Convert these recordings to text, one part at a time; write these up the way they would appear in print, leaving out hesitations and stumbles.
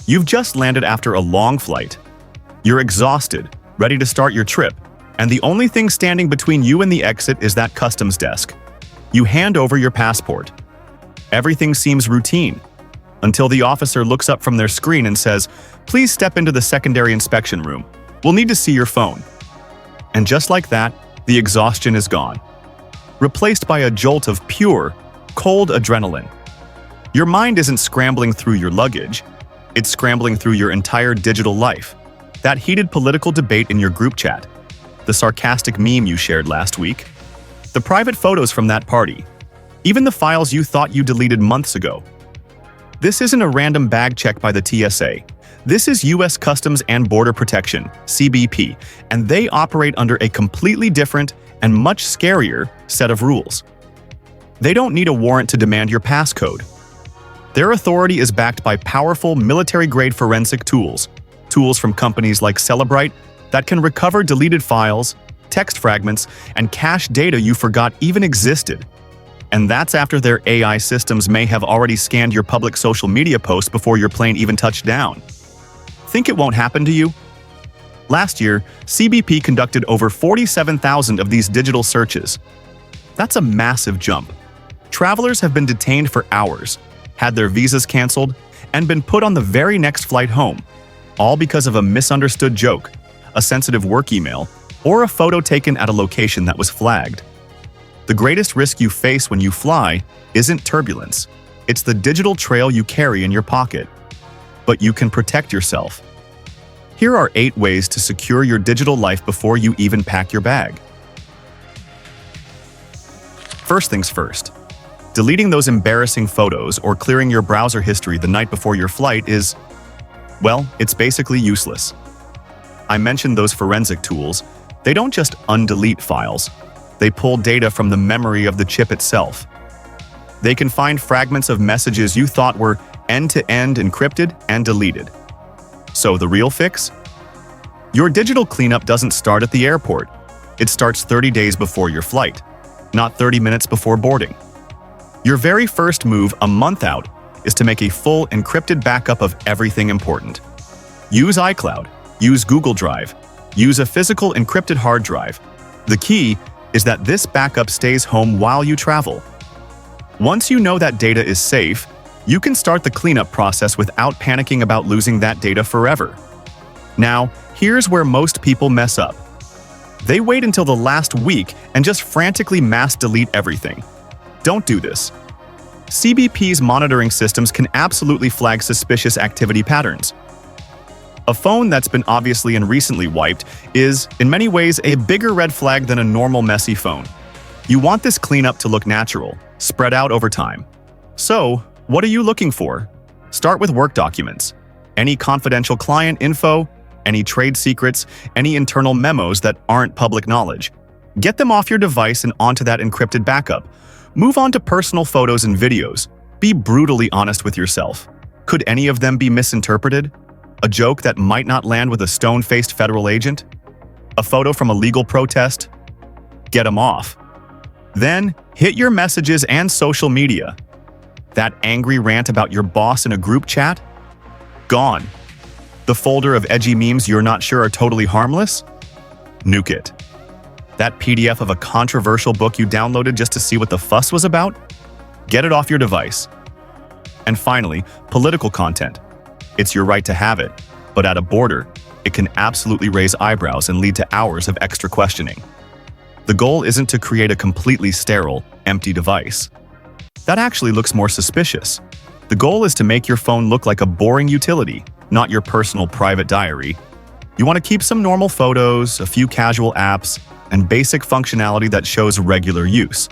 You've just landed after a long flight. You're exhausted, ready to start your trip, and the only thing standing between you and the exit is that customs desk. You hand over your passport. Everything seems routine, until the officer looks up from their screen and says, "Please step into the secondary inspection room. We'll need to see your phone." And just like that, the exhaustion is gone, replaced by a jolt of pure, cold adrenaline. Your mind isn't scrambling through your luggage. It's scrambling through your entire digital life. That heated political debate in your group chat, the sarcastic meme you shared last week, the private photos from that party, even the files you thought you deleted months ago. This isn't a random bag check by the TSA. This is U.S. Customs and Border Protection, CBP, and they operate under a completely different and much scarier set of rules. They don't need a warrant to demand your passcode. Their authority is backed by powerful military-grade forensic tools from companies like Celebrite that can recover deleted files, text fragments, and cache data you forgot even existed. And that's after their AI systems may have already scanned your public social media post before your plane even touched down. Think it won't happen to you? Last year, CBP conducted over 47,000 of these digital searches. That's a massive jump. Travelers have been detained for hours, had their visas canceled, and been put on the very next flight home, all because of a misunderstood joke, a sensitive work email, or a photo taken at a location that was flagged. The greatest risk you face when you fly isn't turbulence. It's the digital trail you carry in your pocket. But you can protect yourself. Here are 8 ways to secure your digital life before you even pack your bag. First things first. Deleting those embarrassing photos or clearing your browser history the night before your flight is, well, it's basically useless. I mentioned those forensic tools. They don't just undelete files. They pull data from the memory of the chip itself. They can find fragments of messages you thought were end-to-end encrypted and deleted. So the real fix? Your digital cleanup doesn't start at the airport. It starts 30 days before your flight, not 30 minutes before boarding. Your very first move a month out is to make a full encrypted backup of everything important. Use iCloud, use Google Drive, use a physical encrypted hard drive. The key is that this backup stays home while you travel. Once you know that data is safe, you can start the cleanup process without panicking about losing that data forever. Now, here's where most people mess up. They wait until the last week and just frantically mass delete everything. Don't do this. CBP's monitoring systems can absolutely flag suspicious activity patterns. A phone that's been obviously and recently wiped is, in many ways, a bigger red flag than a normal messy phone. You want this cleanup to look natural, spread out over time. So, what are you looking for? Start with work documents. Any confidential client info, any trade secrets, any internal memos that aren't public knowledge. Get them off your device and onto that encrypted backup. Move on to personal photos and videos. Be brutally honest with yourself. Could any of them be misinterpreted? A joke that might not land with a stone-faced federal agent? A photo from a legal protest? Get them off. Then, hit your messages and social media. That angry rant about your boss in a group chat? Gone. The folder of edgy memes you're not sure are totally harmless? Nuke it. That PDF of a controversial book you downloaded just to see what the fuss was about? Get it off your device. And finally, political content. It's your right to have it, but at a border, it can absolutely raise eyebrows and lead to hours of extra questioning. The goal isn't to create a completely sterile, empty device. That actually looks more suspicious. The goal is to make your phone look like a boring utility, not your personal private diary. You want to keep some normal photos, a few casual apps, and basic functionality that shows regular use,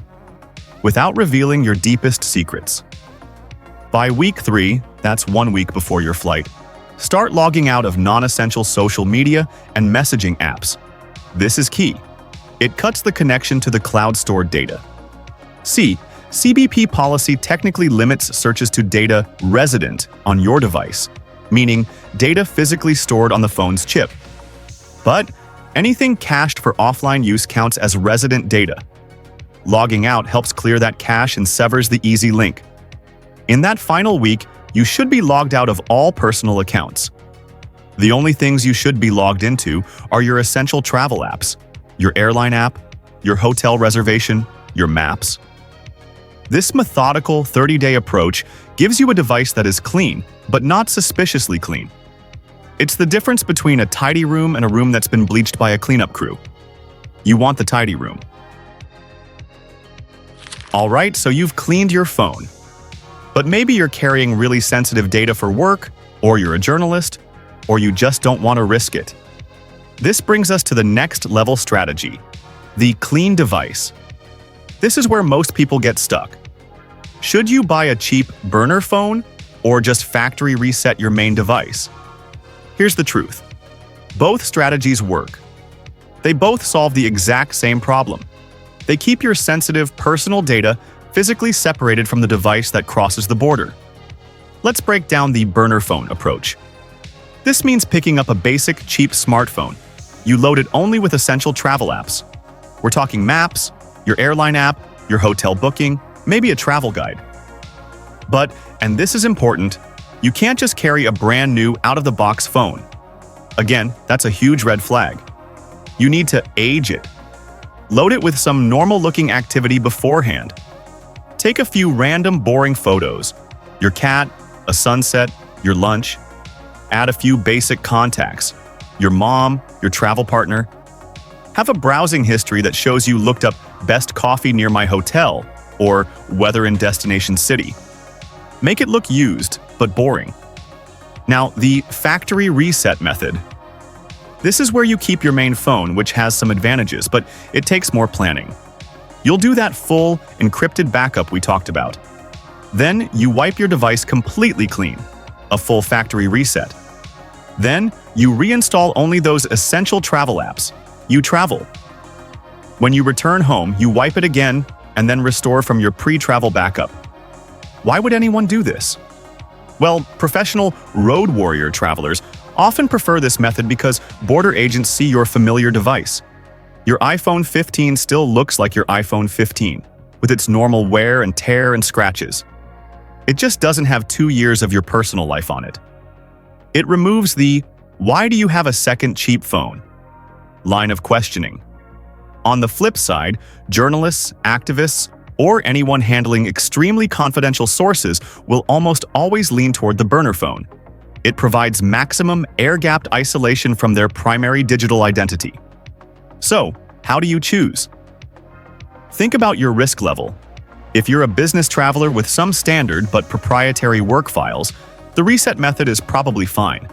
without revealing your deepest secrets. By week 3, that's 1 week before your flight, start logging out of non-essential social media and messaging apps. This is key. It cuts the connection to the cloud-stored data. CBP policy technically limits searches to data resident on your device, meaning data physically stored on the phone's chip. But anything cached for offline use counts as resident data. Logging out helps clear that cache and severs the easy link. In that final week, you should be logged out of all personal accounts. The only things you should be logged into are your essential travel apps, your airline app, your hotel reservation, your maps. This methodical 30-day approach gives you a device that is clean, but not suspiciously clean. It's the difference between a tidy room and a room that's been bleached by a cleanup crew. You want the tidy room. Alright, so you've cleaned your phone. But maybe you're carrying really sensitive data for work, or you're a journalist, or you just don't want to risk it. This brings us to the next level strategy, the clean device. This is where most people get stuck. Should you buy a cheap burner phone or just factory reset your main device? Here's the truth. Both strategies work. They both solve the exact same problem. They keep your sensitive personal data physically separated from the device that crosses the border. Let's break down the burner phone approach. This means picking up a basic, cheap smartphone. You load it only with essential travel apps. We're talking maps, your airline app, your hotel booking, maybe a travel guide. But, and this is important, you can't just carry a brand new out-of-the-box phone. Again, that's a huge red flag. You need to age it. Load it with some normal-looking activity beforehand. Take a few random boring photos, your cat, a sunset, your lunch. Add a few basic contacts, your mom, your travel partner. Have a browsing history that shows you looked up best coffee near my hotel or weather in destination city. Make it look used, but boring. Now, the factory reset method. This is where you keep your main phone, which has some advantages, but it takes more planning. You'll do that full, encrypted backup we talked about. Then, you wipe your device completely clean, a full factory reset. Then, you reinstall only those essential travel apps. You travel. When you return home, you wipe it again and then restore from your pre-travel backup. Why would anyone do this? Well, professional road warrior travelers often prefer this method because border agents see your familiar device. Your iPhone 15 still looks like your iPhone 15, with its normal wear and tear and scratches. It just doesn't have 2 years of your personal life on it. It removes the "why do you have a second cheap phone?" line of questioning. On the flip side, journalists, activists, or anyone handling extremely confidential sources will almost always lean toward the burner phone. It provides maximum air-gapped isolation from their primary digital identity. So, how do you choose? Think about your risk level. If you're a business traveler with some standard but proprietary work files, the reset method is probably fine.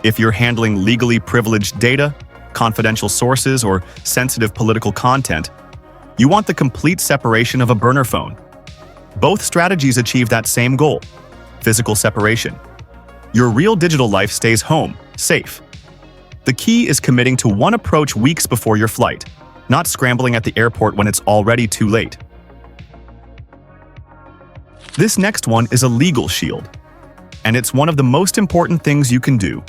If you're handling legally privileged data, confidential sources, or sensitive political content, you want the complete separation of a burner phone. Both strategies achieve that same goal, physical separation. Your real digital life stays home, safe. The key is committing to one approach weeks before your flight, not scrambling at the airport when it's already too late. This next one is a legal shield, and it's one of the most important things you can do.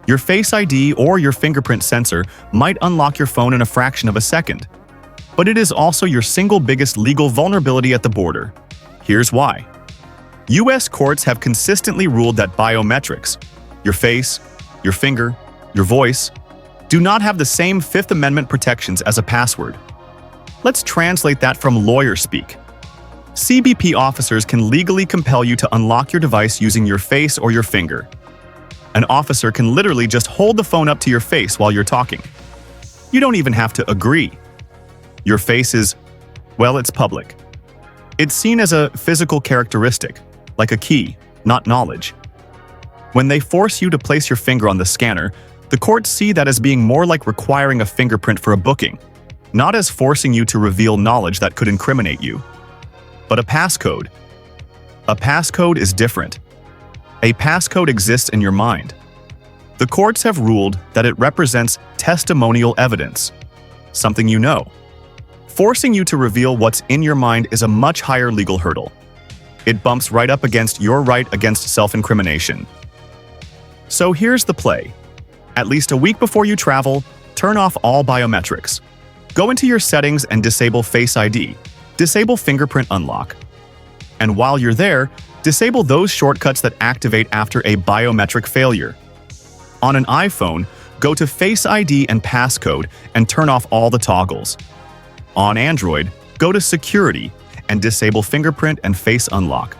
Your Face ID or your fingerprint sensor might unlock your phone in a fraction of a second, but it is also your single biggest legal vulnerability at the border. Here's why. US courts have consistently ruled that biometrics, your face, your finger, your voice, do not have the same Fifth Amendment protections as a password. Let's translate that from lawyer speak. CBP officers can legally compel you to unlock your device using your face or your finger. An officer can literally just hold the phone up to your face while you're talking. You don't even have to agree. Your face is, well, it's public. It's seen as a physical characteristic, like a key, not knowledge. When they force you to place your finger on the scanner, the courts see that as being more like requiring a fingerprint for a booking, not as forcing you to reveal knowledge that could incriminate you. But a passcode. A passcode is different. A passcode exists in your mind. The courts have ruled that it represents testimonial evidence, something you know. Forcing you to reveal what's in your mind is a much higher legal hurdle. It bumps right up against your right against self-incrimination. So here's the play. At least a week before you travel, turn off all biometrics. Go into your settings and disable Face ID. Disable fingerprint unlock. And while you're there, Disable those shortcuts that activate after a biometric failure. On an iPhone, go to Face ID and passcode and turn off all the toggles. On Android, go to Security and disable fingerprint and face unlock.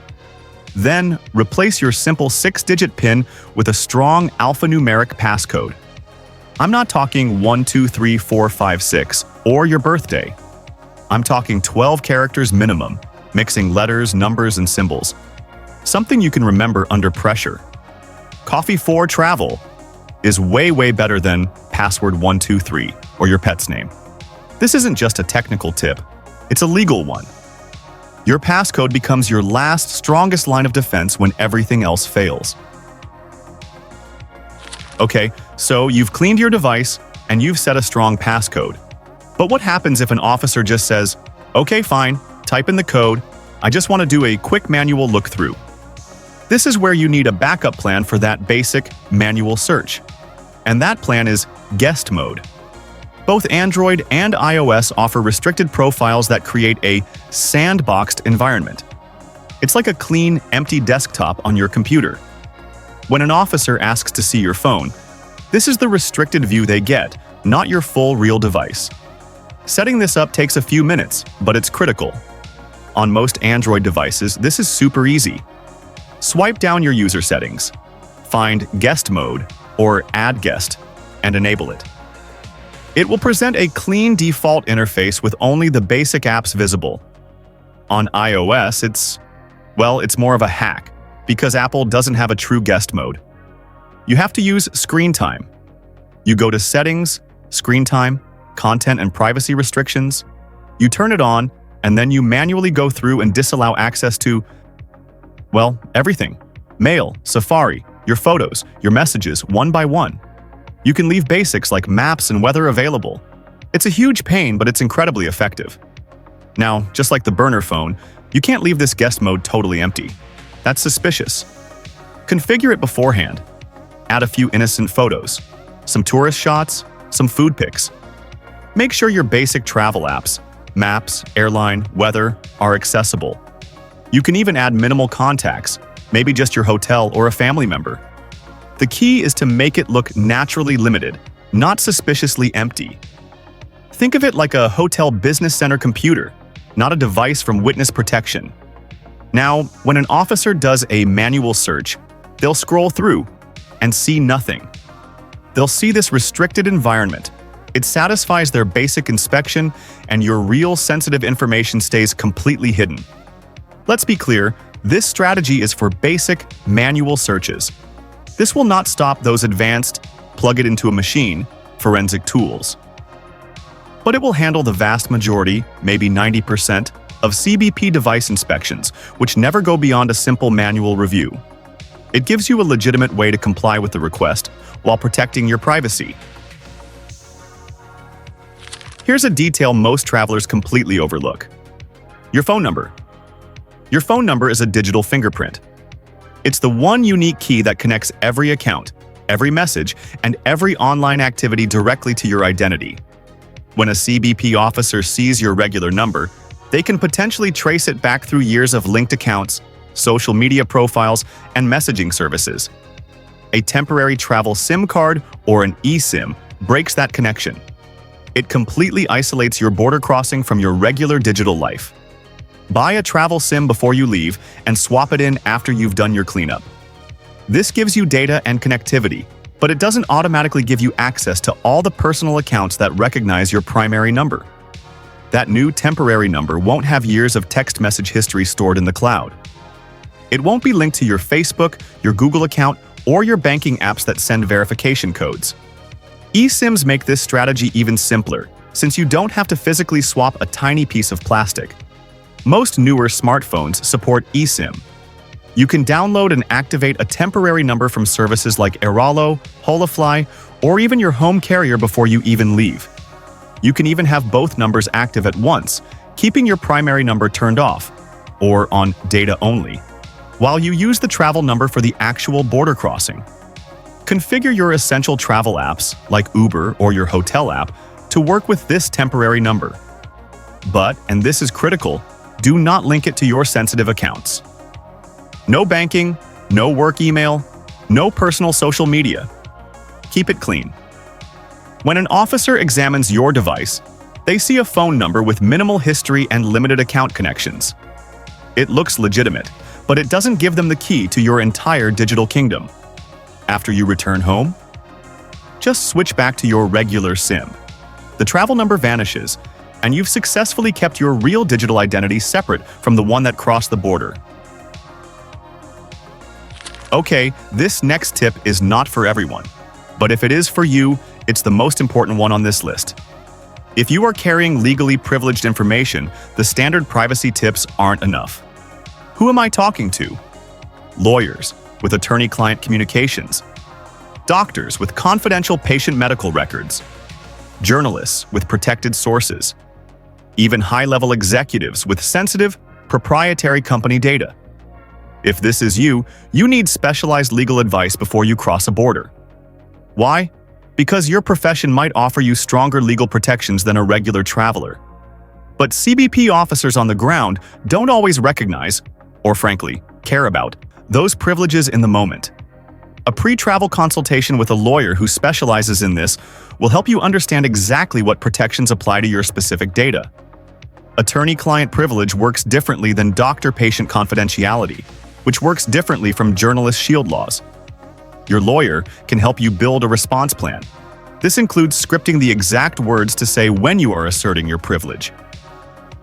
Then, replace your simple 6-digit PIN with a strong alphanumeric passcode. I'm not talking 1, 2, 3, 4, 5, 6, or your birthday. I'm talking 12 characters minimum, mixing letters, numbers, and symbols. Something you can remember under pressure. Coffee for travel is way better than password 123 or your pet's name. This isn't just a technical tip, it's a legal one. Your passcode becomes your last, strongest line of defense when everything else fails. Okay, so you've cleaned your device and you've set a strong passcode. But what happens if an officer just says, "Okay, fine, type in the code, I just want to do a quick manual look through"? This is where you need a backup plan for that basic manual search. And that plan is guest mode. Both Android and iOS offer restricted profiles that create a sandboxed environment. It's like a clean, empty desktop on your computer. When an officer asks to see your phone, this is the restricted view they get, not your full real device. Setting this up takes a few minutes, but it's critical. On most Android devices, this is super easy. Swipe down your user settings, find Guest Mode or Add Guest, and enable it. It will present a clean default interface with only the basic apps visible. On iOS, it's more of a hack, because Apple doesn't have a true guest mode. You have to use Screen Time. You go to Settings, Screen Time, Content and Privacy Restrictions. You turn it on, and then you manually go through and disallow access to, everything. Mail, Safari, your photos, your messages, one by one. You can leave basics like maps and weather available. It's a huge pain, but it's incredibly effective. Now, just like the burner phone, you can't leave this guest mode totally empty. That's suspicious. Configure it beforehand. Add a few innocent photos, some tourist shots, some food pics. Make sure your basic travel apps, maps, airline, weather, are accessible. You can even add minimal contacts, maybe just your hotel or a family member. The key is to make it look naturally limited, not suspiciously empty. Think of it like a hotel business center computer, not a device from witness protection. Now, when an officer does a manual search, they'll scroll through and see nothing. They'll see this restricted environment. It satisfies their basic inspection, and your real sensitive information stays completely hidden. Let's be clear, this strategy is for basic manual searches. This will not stop those advanced, plug it into a machine, forensic tools. But it will handle the vast majority, maybe 90%, of CBP device inspections, which never go beyond a simple manual review. It gives you a legitimate way to comply with the request while protecting your privacy. Here's a detail most travelers completely overlook. Your phone number. Your phone number is a digital fingerprint. It's the one unique key that connects every account, every message, and every online activity directly to your identity. When a CBP officer sees your regular number, they can potentially trace it back through years of linked accounts, social media profiles, and messaging services. A temporary travel SIM card or an eSIM breaks that connection. It completely isolates your border crossing from your regular digital life. Buy a travel SIM before you leave and swap it in after you've done your cleanup. This gives you data and connectivity, but it doesn't automatically give you access to all the personal accounts that recognize your primary number. That new temporary number won't have years of text message history stored in the cloud. It won't be linked to your Facebook, your Google account, or your banking apps that send verification codes. eSIMs make this strategy even simpler, since you don't have to physically swap a tiny piece of plastic. Most newer smartphones support eSIM. You can download and activate a temporary number from services like Airalo, Holafly, or even your home carrier before you even leave. You can even have both numbers active at once, keeping your primary number turned off, or on data only, while you use the travel number for the actual border crossing. Configure your essential travel apps, like Uber or your hotel app, to work with this temporary number. But, and this is critical, do not link it to your sensitive accounts. No banking, no work email, no personal social media. Keep it clean. When an officer examines your device, they see a phone number with minimal history and limited account connections. It looks legitimate, but it doesn't give them the key to your entire digital kingdom. After you return home, just switch back to your regular SIM. The travel number vanishes, and you've successfully kept your real digital identity separate from the one that crossed the border. Okay, this next tip is not for everyone, but if it is for you, it's the most important one on this list. If you are carrying legally privileged information, the standard privacy tips aren't enough. Who am I talking to? Lawyers with attorney-client communications, doctors with confidential patient medical records, journalists with protected sources, even high-level executives with sensitive, proprietary company data. If this is you, you need specialized legal advice before you cross a border. Why? Because your profession might offer you stronger legal protections than a regular traveler. But CBP officers on the ground don't always recognize, or frankly, care about, those privileges in the moment. A pre-travel consultation with a lawyer who specializes in this will help you understand exactly what protections apply to your specific data. Attorney-client privilege works differently than doctor-patient confidentiality, which works differently from journalist shield laws. Your lawyer can help you build a response plan. This includes scripting the exact words to say when you are asserting your privilege.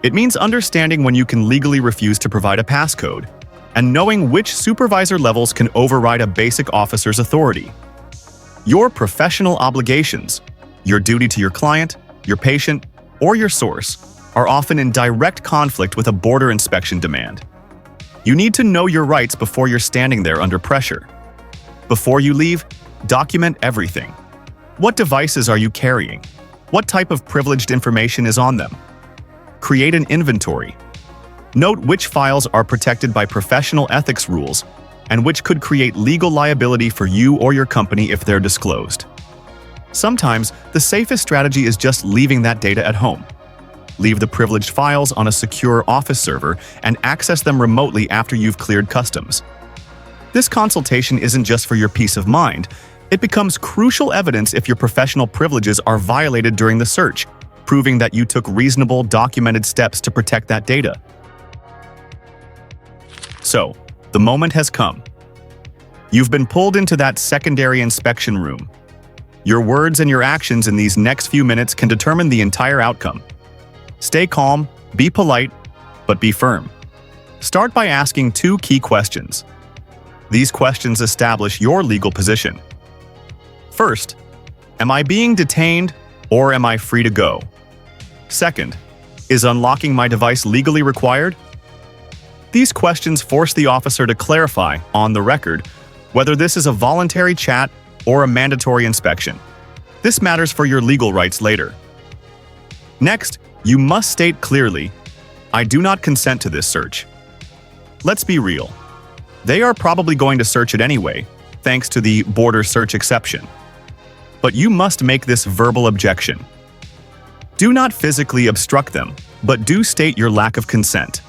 It means understanding when you can legally refuse to provide a passcode, and knowing which supervisor levels can override a basic officer's authority. Your professional obligations, your duty to your client, your patient, or your source, are often in direct conflict with a border inspection demand. You need to know your rights before you're standing there under pressure. Before you leave, document everything. What devices are you carrying? What type of privileged information is on them? Create an inventory. Note which files are protected by professional ethics rules and which could create legal liability for you or your company if they're disclosed. Sometimes, the safest strategy is just leaving that data at home. Leave the privileged files on a secure office server and access them remotely after you've cleared customs. This consultation isn't just for your peace of mind. It becomes crucial evidence if your professional privileges are violated during the search, proving that you took reasonable, documented steps to protect that data. So, the moment has come. You've been pulled into that secondary inspection room. Your words and your actions in these next few minutes can determine the entire outcome. Stay calm, be polite, but be firm. Start by asking two key questions. These questions establish your legal position. First, am I being detained or am I free to go? Second, is unlocking my device legally required? These questions force the officer to clarify, on the record, whether this is a voluntary chat or a mandatory inspection. This matters for your legal rights later. Next, you must state clearly, I do not consent to this search. Let's be real. They are probably going to search it anyway, thanks to the border search exception. But you must make this verbal objection. Do not physically obstruct them, but do state your lack of consent.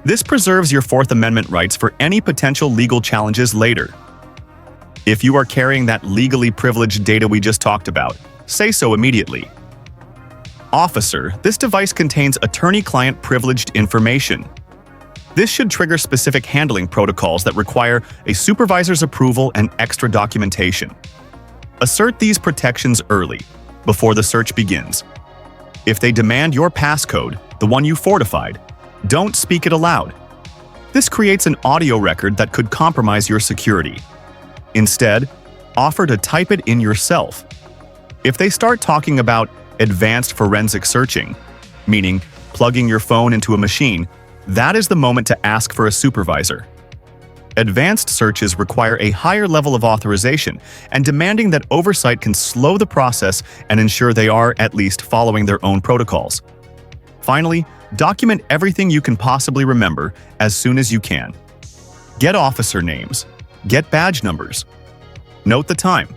This preserves your Fourth Amendment rights for any potential legal challenges later. If you are carrying that legally privileged data we just talked about, say so immediately. Officer, this device contains attorney-client privileged information. This should trigger specific handling protocols that require a supervisor's approval and extra documentation. Assert these protections early, before the search begins. If they demand your passcode, the one you fortified, don't speak it aloud. This creates an audio record that could compromise your security. Instead, offer to type it in yourself. If they start talking about advanced forensic searching, meaning plugging your phone into a machine, that is the moment to ask for a supervisor. Advanced searches require a higher level of authorization, and demanding that oversight can slow the process and ensure they are at least following their own protocols. Finally, document everything you can possibly remember as soon as you can. Get officer names. Get badge numbers. Note the time.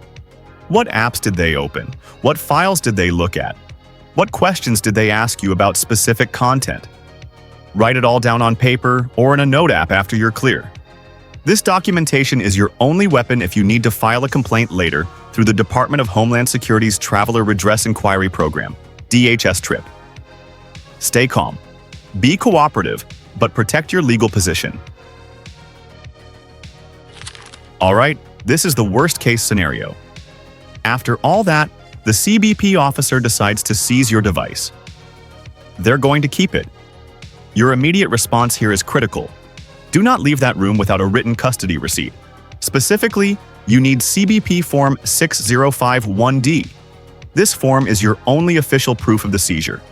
What apps did they open? What files did they look at? What questions did they ask you about specific content? Write it all down on paper or in a note app after you're clear. This documentation is your only weapon if you need to file a complaint later through the Department of Homeland Security's Traveler Redress Inquiry Program, DHS TRIP. Stay calm. Be cooperative, but protect your legal position. All right, this is the worst-case scenario. After all that, the CBP officer decides to seize your device. They're going to keep it. Your immediate response here is critical. Do not leave that room without a written custody receipt. Specifically, you need CBP Form 6051D. This form is your only official proof of the seizure.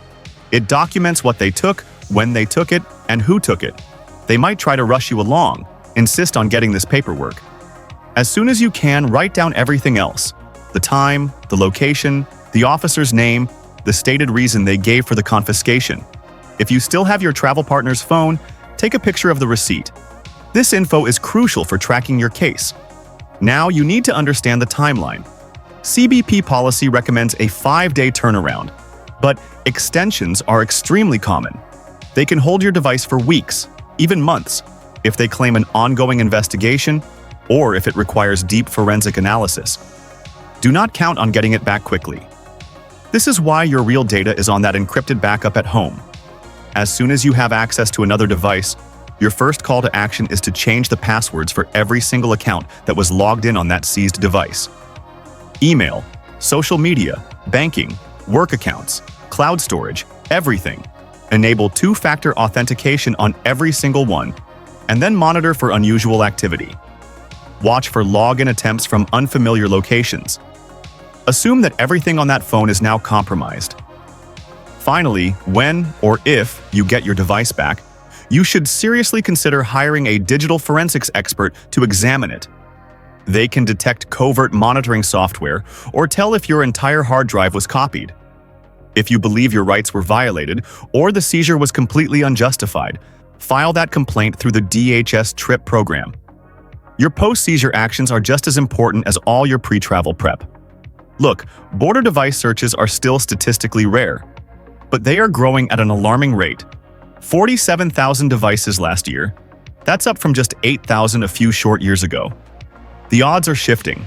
It documents what they took, when they took it, and who took it. They might try to rush you along, insist on getting this paperwork. As soon as you can, write down everything else. The time, the location, the officer's name, the stated reason they gave for the confiscation. If you still have your travel partner's phone, take a picture of the receipt. This info is crucial for tracking your case. Now you need to understand the timeline. CBP policy recommends a 5-day turnaround, but extensions are extremely common. They can hold your device for weeks, even months, if they claim an ongoing investigation or if it requires deep forensic analysis. Do not count on getting it back quickly. This is why your real data is on that encrypted backup at home. As soon as you have access to another device, your first call to action is to change the passwords for every single account that was logged in on that seized device. Email, social media, banking, work accounts, cloud storage, everything. Enable two-factor authentication on every single one, and then monitor for unusual activity. Watch for login attempts from unfamiliar locations. Assume that everything on that phone is now compromised. Finally, when or if you get your device back, you should seriously consider hiring a digital forensics expert to examine it. They can detect covert monitoring software or tell if your entire hard drive was copied. If you believe your rights were violated or the seizure was completely unjustified, file that complaint through the DHS TRIP program. Your post-seizure actions are just as important as all your pre-travel prep. Look, border device searches are still statistically rare, but they are growing at an alarming rate. 47,000 devices last year. That's up from just 8,000 a few short years ago. The odds are shifting.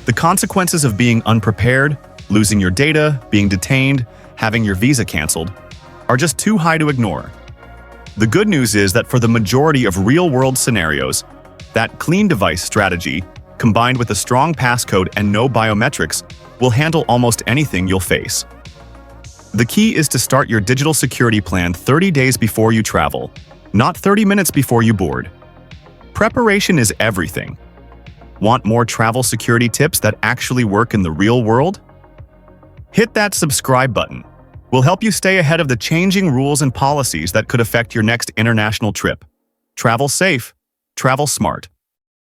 The consequences of being unprepared, losing your data, being detained, having your visa canceled, are just too high to ignore. The good news is that for the majority of real-world scenarios, that clean device strategy, combined with a strong passcode and no biometrics, will handle almost anything you'll face. The key is to start your digital security plan 30 days before you travel, not 30 minutes before you board. Preparation is everything. Want more travel security tips that actually work in the real world? Hit that subscribe button. We'll help you stay ahead of the changing rules and policies that could affect your next international trip. Travel safe, travel smart.